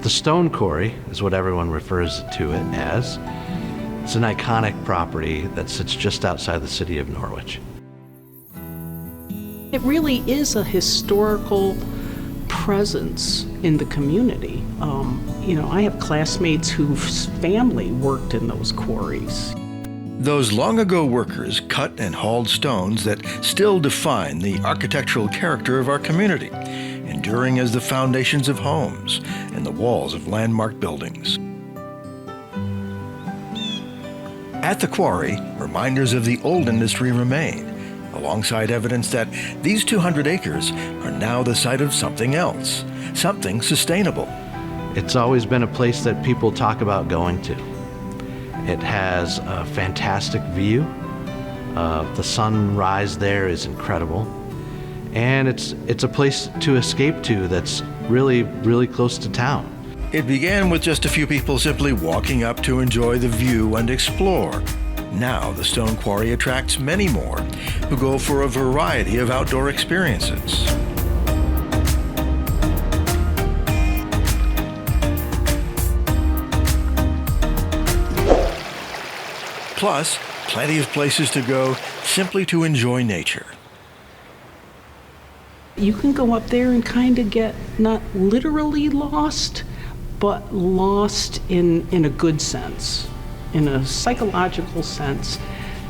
The Stone Quarry is what everyone refers to it as. It's an iconic property that sits just outside the city of Norwich. It really is a historical presence in the community. I have classmates whose family worked in those quarries. Those long-ago workers cut and hauled stones that still define the architectural character of our community, enduring as the foundations of homes and the walls of landmark buildings. At the quarry, reminders of the old industry remain, alongside evidence that these 200 acres are now the site of something else, something sustainable. It's always been a place that people talk about going to. It has a fantastic view. The sunrise there is incredible. And it's a place to escape to that's really, really close to town. It began with just a few people simply walking up to enjoy the view and explore. Now the Stone Quarry attracts many more who go for a variety of outdoor experiences. Plus, plenty of places to go simply to enjoy nature. You can go up there and kind of get not literally lost, but lost in a good sense, in a psychological sense,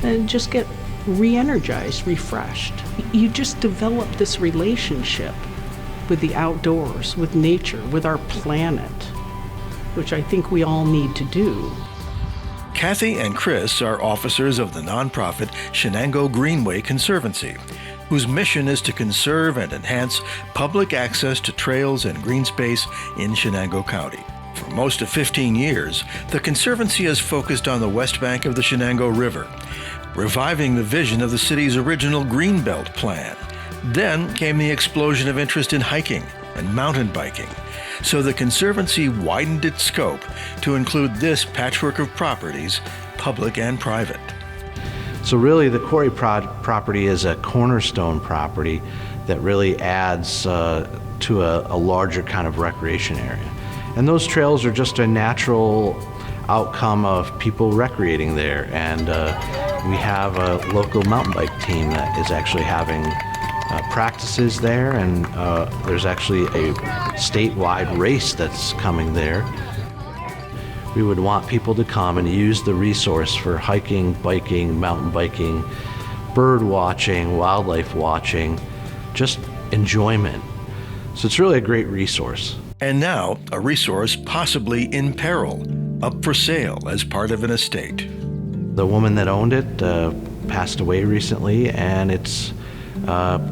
and just get re-energized, refreshed. You just develop this relationship with the outdoors, with nature, with our planet, which I think we all need to do. Kathy and Chris are officers of the nonprofit Chenango Greenway Conservancy, whose mission is to conserve and enhance public access to trails and green space in Chenango County. For most of 15 years, the Conservancy has focused on the west bank of the Chenango River, reviving the vision of the city's original Greenbelt plan. Then came the explosion of interest in hiking and mountain biking, so the Conservancy widened its scope to include this patchwork of properties, public and private. So really the quarry property is a cornerstone property that really adds to a larger kind of recreation area. And those trails are just a natural outcome of people recreating there. And we have a local mountain bike team that is actually having practices there, and there's actually a statewide race that's coming there. We would want people to come and use the resource for hiking, biking, mountain biking, bird watching, wildlife watching, just enjoyment. So it's really a great resource. And now, a resource possibly in peril, up for sale as part of an estate. The woman that owned it passed away recently, and it's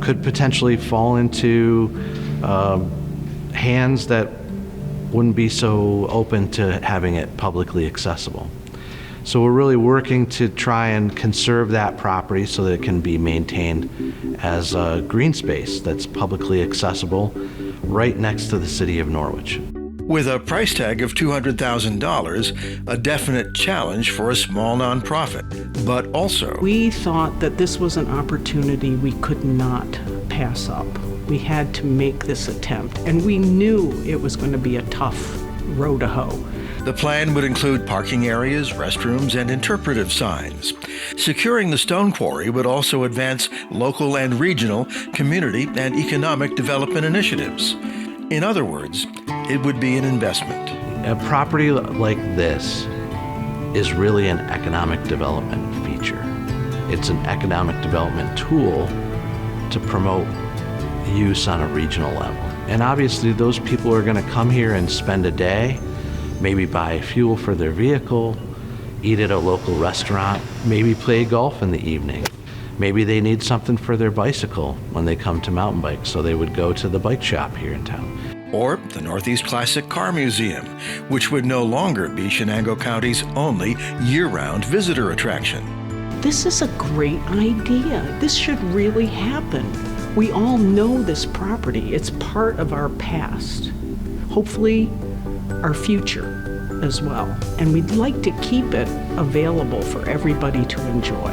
could potentially fall into hands that wouldn't be so open to having it publicly accessible. So we're really working to try and conserve that property so that it can be maintained as a green space that's publicly accessible right next to the city of Norwich. With a price tag of $200,000, a definite challenge for a small nonprofit, but also we thought that this was an opportunity we could not pass up. We had to make this attempt, and we knew it was going to be a tough row to hoe. the plan would include parking areas, restrooms, and interpretive signs. Securing the stone quarry would also advance local and regional community and economic development initiatives. In other words, it would be an investment. A property like this is really an economic development feature. It's an economic development tool to promote use on a regional level. And obviously those people are going to come here and spend a day, maybe buy fuel for their vehicle, eat at a local restaurant, maybe play golf in the evening. Maybe they need something for their bicycle when they come to mountain bike, so they would go to the bike shop here in town. Or the Northeast Classic Car Museum, which would no longer be Chenango County's only year-round visitor attraction. This is a great idea. This should really happen. We all know this property. It's part of our past, hopefully our future as well. And we'd like to keep it available for everybody to enjoy.